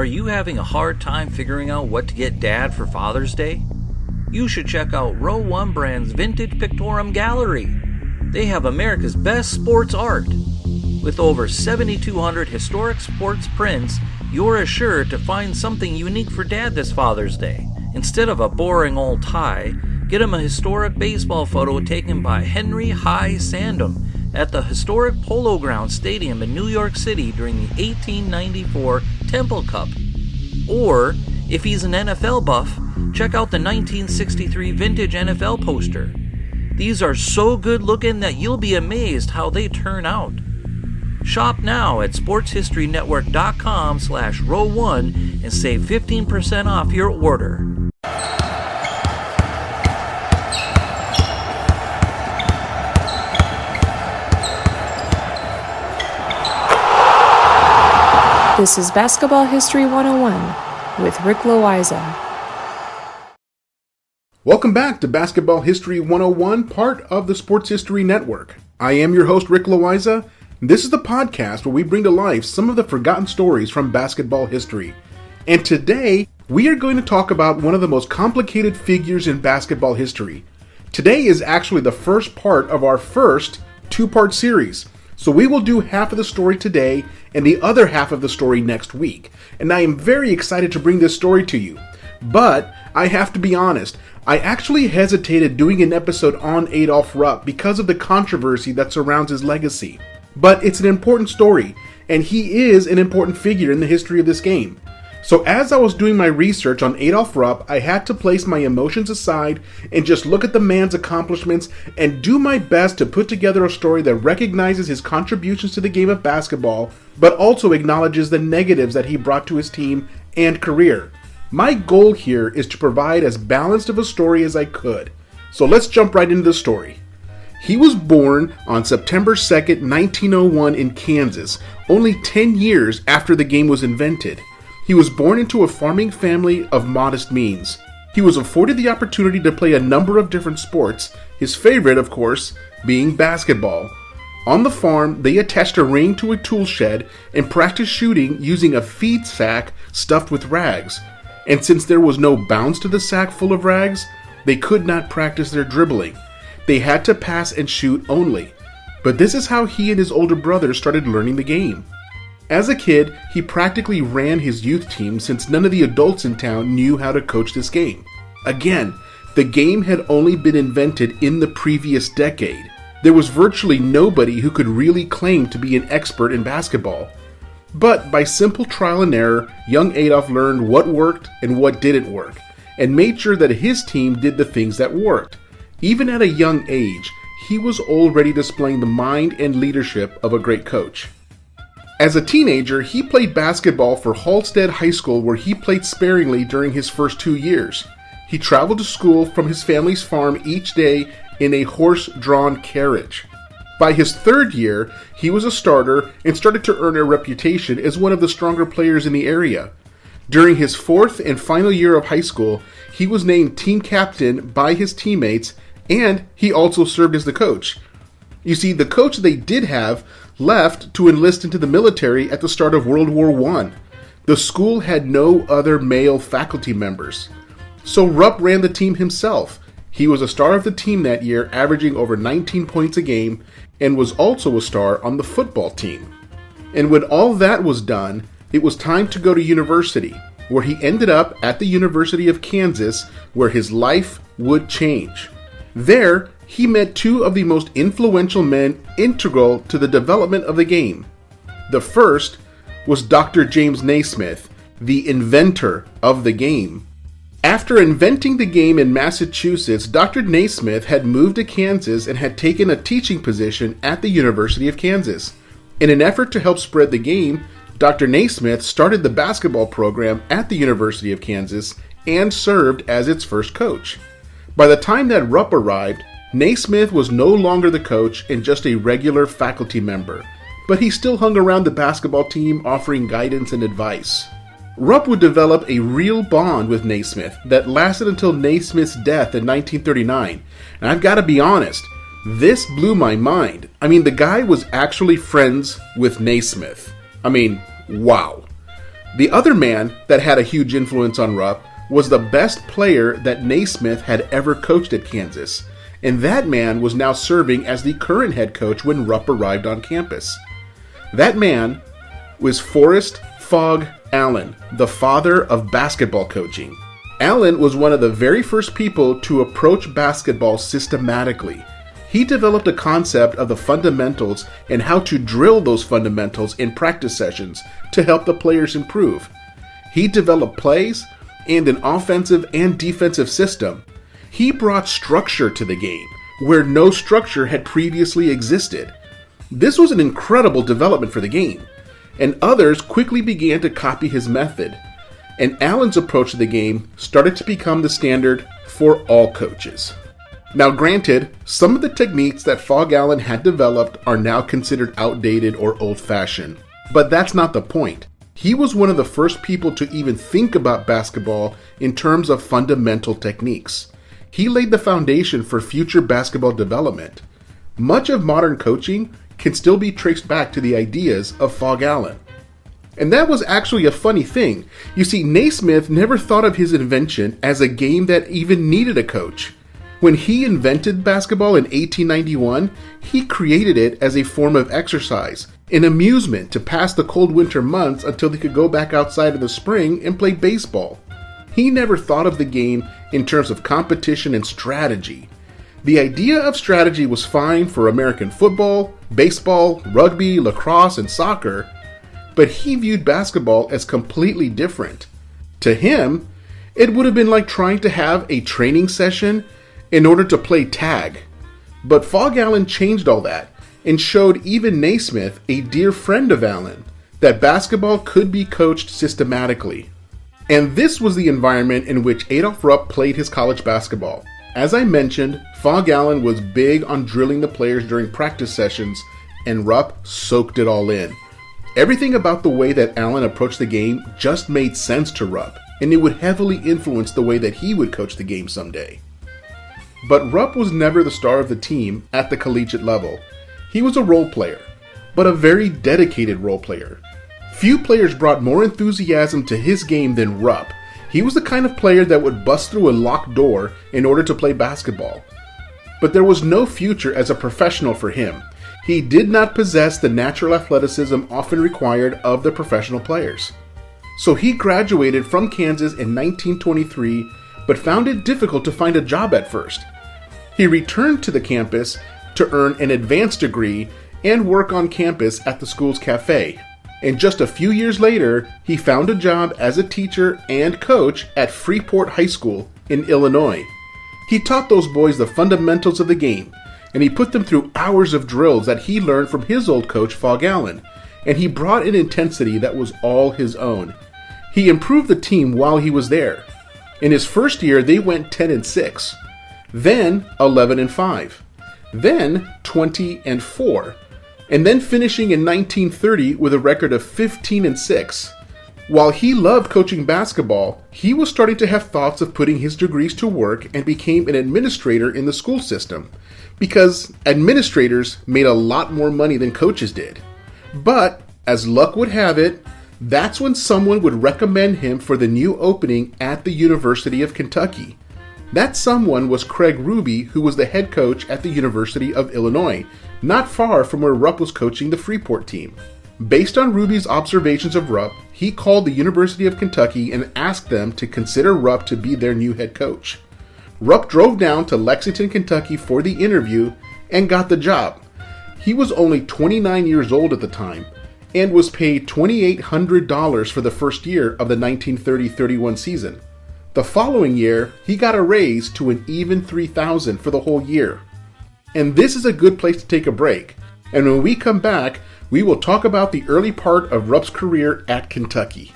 Are you having a hard time figuring out what to get Dad for Father's Day? You should check out Row 1 Brand's Vintage Pictorum Gallery. They have America's best sports art. With over 7,200 historic sports prints, you're assured to find something unique for Dad this Father's Day. Instead of a boring old tie, get him a historic baseball photo taken by Henry High Sandom at the historic Polo Grounds Stadium in New York City during the 1894 Temple Cup. Or, if he's an NFL buff, check out the 1963 vintage NFL poster. These are so good looking that you'll be amazed how they turn out. Shop now at sportshistorynetwork.com/row1 and save 15% off your order. This is Basketball History 101 with Rick Loayza. Welcome back to Basketball History 101, part of the Sports History Network. I am your host, Rick Loayza. This is the podcast where we bring to life some of the forgotten stories from basketball history. And today, we are going to talk about one of the most complicated figures in basketball history. Today is actually the first part of our first two-part series. So we will do half of the story today and the other half of the story next week. And I am very excited to bring this story to you. But I have to be honest, I actually hesitated doing an episode on Adolph Rupp because of the controversy that surrounds his legacy. But it's an important story, and he is an important figure in the history of this game. So as I was doing my research on Adolph Rupp, I had to place my emotions aside and just look at the man's accomplishments and do my best to put together a story that recognizes his contributions to the game of basketball, but also acknowledges the negatives that he brought to his team and career. My goal here is to provide as balanced of a story as I could. So let's jump right into the story. He was born on September 2nd, 1901 in Kansas, only 10 years after the game was invented. He was born into a farming family of modest means. He was afforded the opportunity to play a number of different sports, his favorite, of course, being basketball. On the farm, they attached a ring to a tool shed and practiced shooting using a feed sack stuffed with rags. And since there was no bounds to the sack full of rags, they could not practice their dribbling. They had to pass and shoot only. But this is how he and his older brother started learning the game. As a kid, he practically ran his youth team since none of the adults in town knew how to coach this game. Again, the game had only been invented in the previous decade. There was virtually nobody who could really claim to be an expert in basketball. But by simple trial and error, young Adolph learned what worked and what didn't work, and made sure that his team did the things that worked. Even at a young age, he was already displaying the mind and leadership of a great coach. As a teenager, he played basketball for Halstead High School, where he played sparingly during his first 2 years. He traveled to school from his family's farm each day in a horse-drawn carriage. By his third year, he was a starter and started to earn a reputation as one of the stronger players in the area. During his fourth and final year of high school, he was named team captain by his teammates, and he also served as the coach. You see, the coach they did have left to enlist into the military at the start of World War I. The school had no other male faculty members. So Rupp ran the team himself. He was a star of the team that year, averaging over 19 points a game, and was also a star on the football team. And when all that was done, it was time to go to university, where he ended up at the University of Kansas, where his life would change. There, he met two of the most influential men integral to the development of the game. The first was Dr. James Naismith, the inventor of the game. After inventing the game in Massachusetts, Dr. Naismith had moved to Kansas and had taken a teaching position at the University of Kansas. In an effort to help spread the game, Dr. Naismith started the basketball program at the University of Kansas and served as its first coach. By the time that Rupp arrived, Naismith was no longer the coach and just a regular faculty member, but he still hung around the basketball team offering guidance and advice. Rupp would develop a real bond with Naismith that lasted until Naismith's death in 1939. And I've got to be honest, this blew my mind. I mean, the guy was actually friends with Naismith. I mean, wow. The other man that had a huge influence on Rupp was the best player that Naismith had ever coached at Kansas, and that man was now serving as the current head coach when Rupp arrived on campus. That man was Forrest Phog Allen, the father of basketball coaching. Allen was one of the very first people to approach basketball systematically. He developed a concept of the fundamentals and how to drill those fundamentals in practice sessions to help the players improve. He developed plays and an offensive and defensive system. He brought structure to the game, where no structure had previously existed. This was an incredible development for the game, and others quickly began to copy his method. And Allen's approach to the game started to become the standard for all coaches. Now granted, some of the techniques that Phog Allen had developed are now considered outdated or old-fashioned, but that's not the point. He was one of the first people to even think about basketball in terms of fundamental techniques. He laid the foundation for future basketball development. Much of modern coaching can still be traced back to the ideas of Phog Allen. And that was actually a funny thing. You see, Naismith never thought of his invention as a game that even needed a coach. When he invented basketball in 1891, he created it as a form of exercise, an amusement to pass the cold winter months until they could go back outside in the spring and play baseball. He never thought of the game in terms of competition and strategy. The idea of strategy was fine for American football, baseball, rugby, lacrosse, and soccer, but he viewed basketball as completely different. To him, it would have been like trying to have a training session in order to play tag. But Phog Allen changed all that and showed even Naismith, a dear friend of Allen, that basketball could be coached systematically. And this was the environment in which Adolph Rupp played his college basketball. As I mentioned, Phog Allen was big on drilling the players during practice sessions, and Rupp soaked it all in. Everything about the way that Allen approached the game just made sense to Rupp, and it would heavily influence the way that he would coach the game someday. But Rupp was never the star of the team at the collegiate level. He was a role player, but a very dedicated role player. Few players brought more enthusiasm to his game than Rupp. He was the kind of player that would bust through a locked door in order to play basketball. But there was no future as a professional for him. He did not possess the natural athleticism often required of the professional players. So he graduated from Kansas in 1923, but found it difficult to find a job at first. He returned to the campus to earn an advanced degree and work on campus at the school's cafe. And just a few years later, he found a job as a teacher and coach at Freeport High School in Illinois. He taught those boys the fundamentals of the game, and he put them through hours of drills that he learned from his old coach, Phog Allen, and he brought an intensity that was all his own. He improved the team while he was there. In his first year, they went 10-6, then 11-5, then 20-4, and then finishing in 1930 with a record of 15-6. While he loved coaching basketball, he was starting to have thoughts of putting his degrees to work and became an administrator in the school system, because administrators made a lot more money than coaches did. But, as luck would have it, that's when someone would recommend him for the new opening at the University of Kentucky. That someone was Craig Ruby, who was the head coach at the University of Illinois, not far from where Rupp was coaching the Freeport team. Based on Ruby's observations of Rupp, he called the University of Kentucky and asked them to consider Rupp to be their new head coach. Rupp drove down to Lexington, Kentucky for the interview and got the job. He was only 29 years old at the time and was paid $2,800 for the first year of the 1930-31 season. The following year, he got a raise to an even $3,000 for the whole year. And this is a good place to take a break. And when we come back, we will talk about the early part of Rupp's career at Kentucky.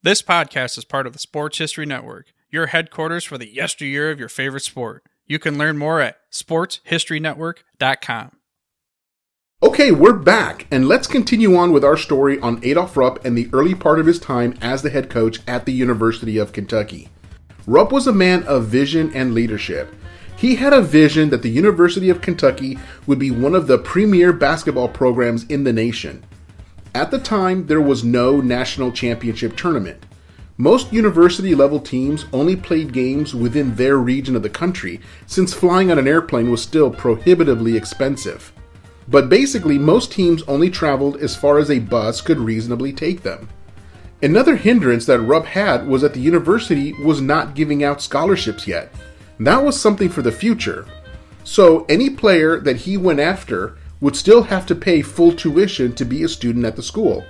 This podcast is part of the Sports History Network, your headquarters for the yesteryear of your favorite sport. You can learn more at sportshistorynetwork.com. Okay, we're back, and let's continue on with our story on Adolph Rupp and the early part of his time as the head coach at the University of Kentucky. Rupp was a man of vision and leadership. He had a vision that the University of Kentucky would be one of the premier basketball programs in the nation. At the time, there was no national championship tournament. Most university-level teams only played games within their region of the country, since flying on an airplane was still prohibitively expensive. But basically, most teams only traveled as far as a bus could reasonably take them. Another hindrance that Rupp had was that the university was not giving out scholarships yet. That was something for the future. So any player that he went after would still have to pay full tuition to be a student at the school.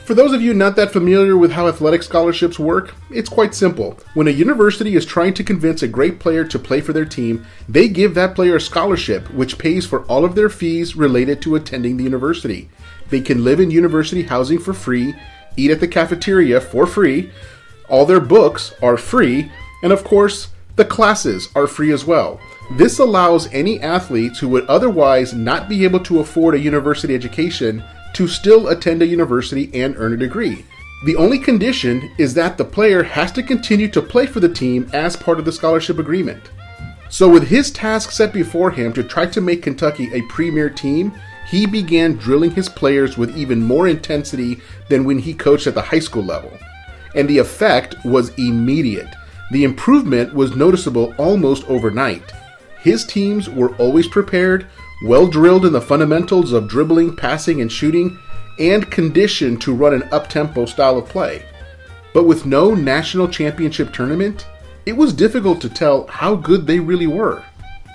For those of you not that familiar with how athletic scholarships work, it's quite simple. When a university is trying to convince a great player to play for their team, they give that player a scholarship which pays for all of their fees related to attending the university. They can live in university housing for free, eat at the cafeteria for free, all their books are free, and of course, the classes are free as well. This allows any athletes who would otherwise not be able to afford a university education to still attend a university and earn a degree. The only condition is that the player has to continue to play for the team as part of the scholarship agreement. So with his task set before him to try to make Kentucky a premier team, he began drilling his players with even more intensity than when he coached at the high school level. And the effect was immediate. The improvement was noticeable almost overnight. His teams were always prepared, well drilled in the fundamentals of dribbling, passing, and shooting, and conditioned to run an up-tempo style of play. But with no national championship tournament, it was difficult to tell how good they really were.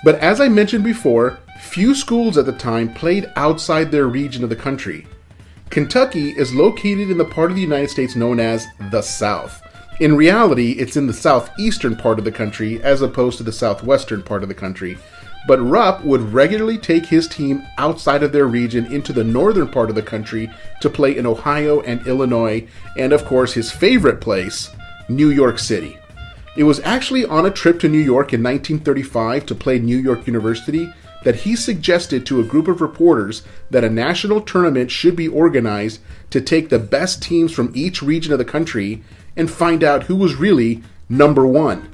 But as I mentioned before, few schools at the time played outside their region of the country. Kentucky is located in the part of the United States known as the South. In reality, it's in the southeastern part of the country as opposed to the southwestern part of the country. But Rupp would regularly take his team outside of their region into the northern part of the country to play in Ohio and Illinois, and of course his favorite place, New York City. It was actually on a trip to New York in 1935 to play New York University that he suggested to a group of reporters that a national tournament should be organized to take the best teams from each region of the country and find out who was really number one.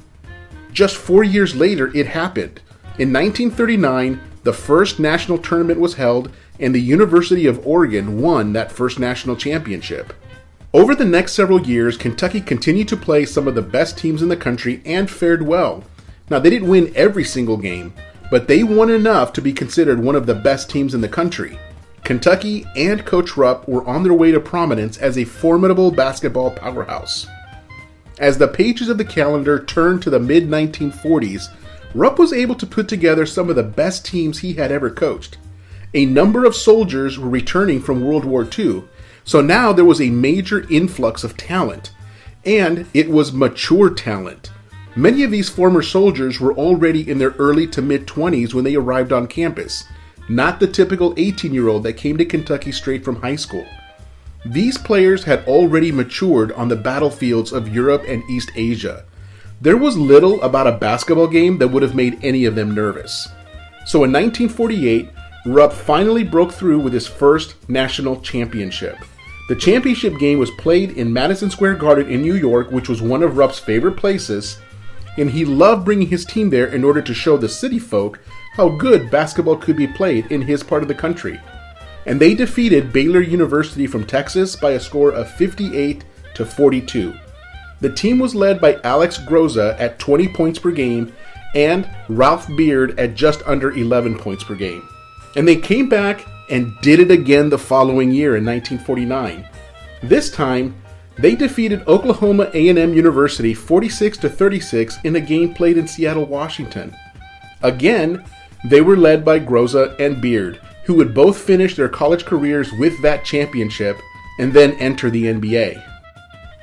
Just 4 years later, it happened. In 1939, the first national tournament was held, and the University of Oregon won that first national championship. Over the next several years, Kentucky continued to play some of the best teams in the country and fared well. Now, they didn't win every single game, but they won enough to be considered one of the best teams in the country. Kentucky and Coach Rupp were on their way to prominence as a formidable basketball powerhouse. As the pages of the calendar turned to the mid-1940s, Rupp was able to put together some of the best teams he had ever coached. A number of soldiers were returning from World War II, so now there was a major influx of talent, and it was mature talent. Many of these former soldiers were already in their early to mid-20s when they arrived on campus, not the typical 18-year-old that came to Kentucky straight from high school. These players had already matured on the battlefields of Europe and East Asia. There was little about a basketball game that would have made any of them nervous. So in 1948, Rupp finally broke through with his first national championship. The championship game was played in Madison Square Garden in New York, which was one of Rupp's favorite places, and he loved bringing his team there in order to show the city folk how good basketball could be played in his part of the country. And they defeated Baylor University from Texas by a score of 58-42. The team was led by Alex Groza at 20 points per game and Ralph Beard at just under 11 points per game. And they came back and did it again the following year in 1949. This time, they defeated Oklahoma A&M University 46-36 in a game played in Seattle, Washington. Again, they were led by Groza and Beard, who would both finish their college careers with that championship and then enter the NBA.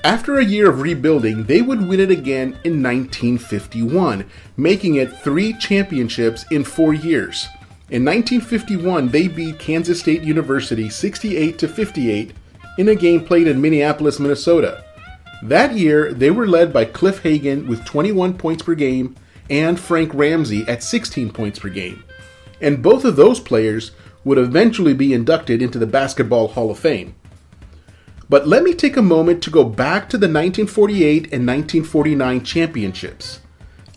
After a year of rebuilding, they would win it again in 1951, making it 3 championships in 4 years. In 1951, they beat Kansas State University 68-58 in a game played in Minneapolis, Minnesota. That year, they were led by Cliff Hagan with 21 points per game and Frank Ramsey at 16 points per game. And both of those players would eventually be inducted into the Basketball Hall of Fame. But let me take a moment to go back to the 1948 and 1949 championships.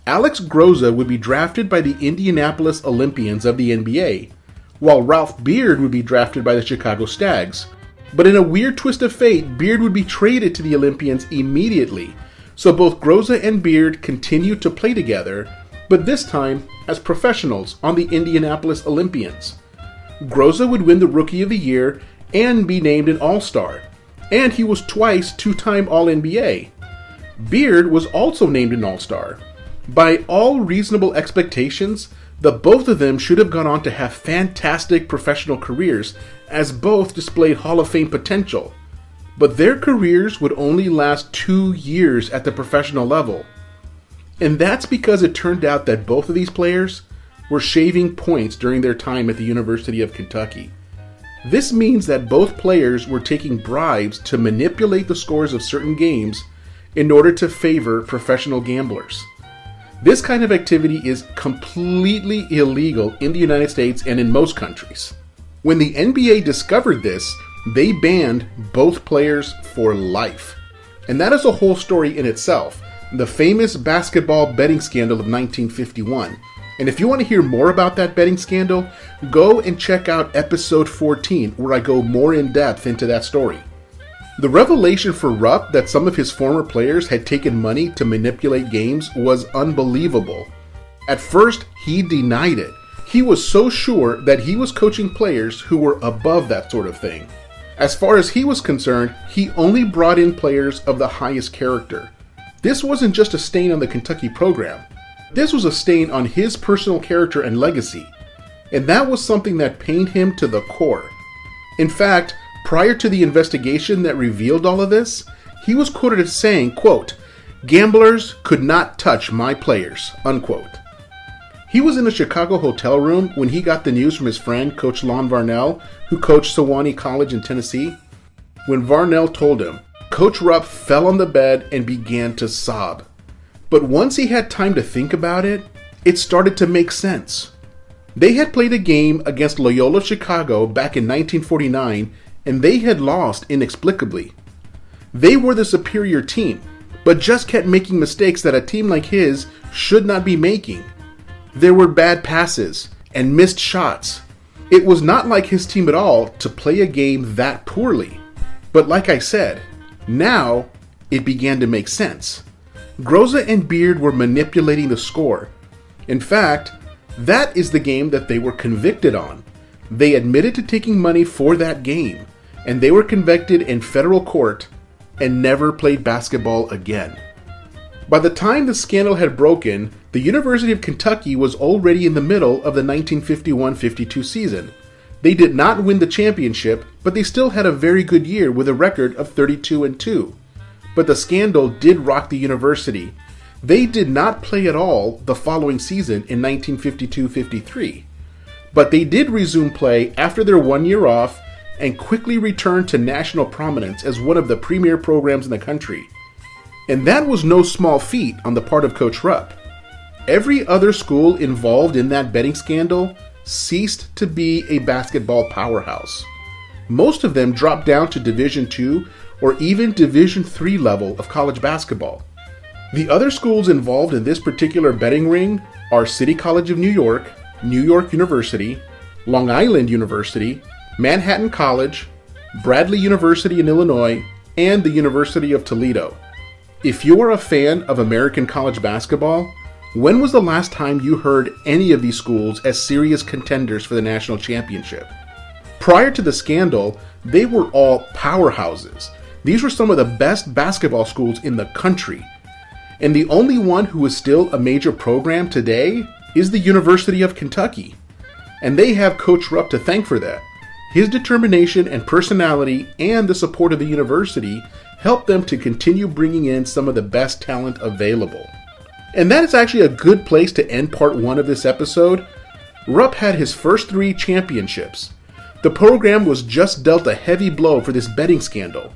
Alex Groza would be drafted by the Indianapolis Olympians of the NBA, while Ralph Beard would be drafted by the Chicago Stags. But in a weird twist of fate, Beard would be traded to the Olympians immediately, so both Groza and Beard continued to play together, but this time as professionals on the Indianapolis Olympians. Groza would win the Rookie of the Year and be named an All-Star, and he was twice two-time All-NBA. Beard was also named an All-Star. By all reasonable expectations, the both of them should have gone on to have fantastic professional careers, as both displayed Hall of Fame potential. But their careers would only last 2 years at the professional level. And that's because it turned out that both of these players were shaving points during their time at the University of Kentucky. This means that both players were taking bribes to manipulate the scores of certain games in order to favor professional gamblers. This kind of activity is completely illegal in the United States and in most countries. When the NBA discovered this, they banned both players for life. And that is a whole story in itself, the famous basketball betting scandal of 1951. And if you want to hear more about that betting scandal, go and check out episode 14, where I go more in depth into that story. The revelation for Rupp that some of his former players had taken money to manipulate games was unbelievable. At first, he denied it. He was so sure that he was coaching players who were above that sort of thing. As far as he was concerned, he only brought in players of the highest character. This wasn't just a stain on the Kentucky program. This was a stain on his personal character and legacy. And that was something that pained him to the core. In fact, prior to the investigation that revealed all of this, he was quoted as saying, quote, "Gamblers could not touch my players," unquote. He was in a Chicago hotel room when he got the news from his friend, Coach Lon Varnell, who coached Sewanee College in Tennessee. When Varnell told him, Coach Rupp fell on the bed and began to sob. But once he had time to think about it, it started to make sense. They had played a game against Loyola Chicago back in 1949, and they had lost inexplicably. They were the superior team, but just kept making mistakes that a team like his should not be making. There were bad passes and missed shots. It was not like his team at all to play a game that poorly. But like I said, now it began to make sense. Groza and Beard were manipulating the score. In fact, that is the game that they were convicted on. They admitted to taking money for that game, and they were convicted in federal court and never played basketball again. By the time the scandal had broken, the University of Kentucky was already in the middle of the 1951-52 season. They did not win the championship, but they still had a very good year with a record of 32-2. But the scandal did rock the university. They did not play at all the following season in 1952-53. But they did resume play after their 1 year off and quickly returned to national prominence as one of the premier programs in the country. And that was no small feat on the part of Coach Rupp. Every other school involved in that betting scandal ceased to be a basketball powerhouse. Most of them dropped down to Division II or even Division III level of college basketball. The other schools involved in this particular betting ring are City College of New York University, Long Island University, Manhattan College, Bradley University in Illinois, and the University of Toledo. If you are a fan of American college basketball, when was the last time you heard any of these schools as serious contenders for the national championship? Prior to the scandal, they were all powerhouses. These were some of the best basketball schools in the country. And the only one who is still a major program today is the University of Kentucky. And they have Coach Rupp to thank for that. His determination and personality and the support of the university helped them to continue bringing in some of the best talent available. And that is actually a good place to end part 1 of this episode. Rupp had his first 3 championships. The program was just dealt a heavy blow for this betting scandal.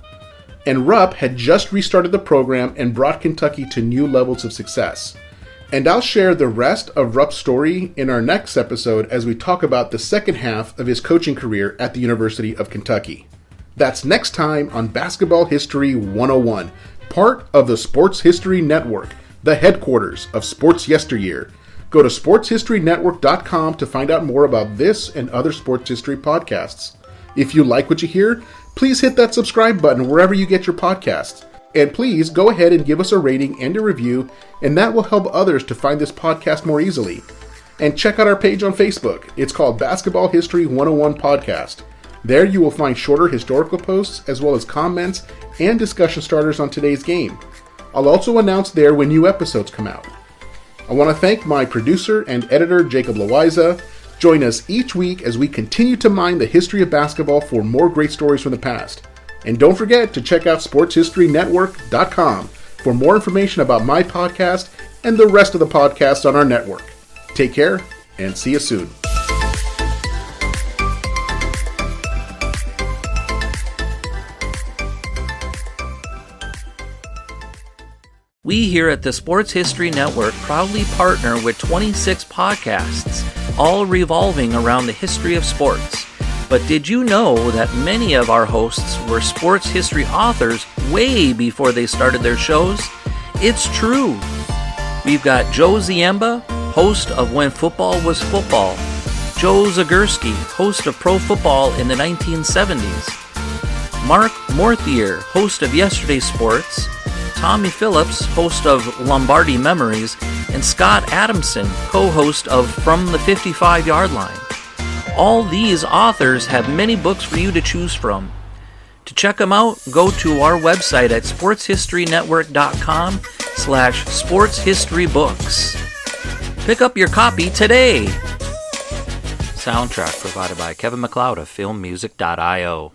And Rupp had just restarted the program and brought Kentucky to new levels of success. And I'll share the rest of Rupp's story in our next episode as we talk about the second half of his coaching career at the University of Kentucky. That's next time on Basketball History 101, part of the Sports History Network. the headquarters of sports yesteryear. Go to sportshistorynetwork.com to find out more about this and other sports history podcasts. If you like what you hear, please hit that subscribe button wherever you get your podcasts. And please go ahead and give us a rating and a review, and that will help others to find this podcast more easily. And check out our page on Facebook. It's called Basketball History 101 Podcast. There you will find shorter historical posts as well as comments and discussion starters on today's game. I'll also announce there when new episodes come out. I want to thank my producer and editor, Jacob Loayza. Join us each week as we continue to mine the history of basketball for more great stories from the past. And don't forget to check out sportshistorynetwork.com for more information about my podcast and the rest of the podcasts on our network. Take care and see you soon. We here at the Sports History Network proudly partner with 26 podcasts, all revolving around the history of sports. But did you know that many of our hosts were sports history authors way before they started their shows? It's true. We've got Joe Ziemba, host of When Football Was Football, Joe Zagurski, host of Pro Football in the 1970s, Mark Morthier, host of Yesterday Sports, Tommy Phillips, host of Lombardi Memories, and Scott Adamson, co-host of From the 55-Yard Line. All these authors have many books for you to choose from. To check them out, go to our website at sportshistorynetwork.com/sportshistorybooks. Pick up your copy today. Soundtrack provided by Kevin MacLeod of filmmusic.io.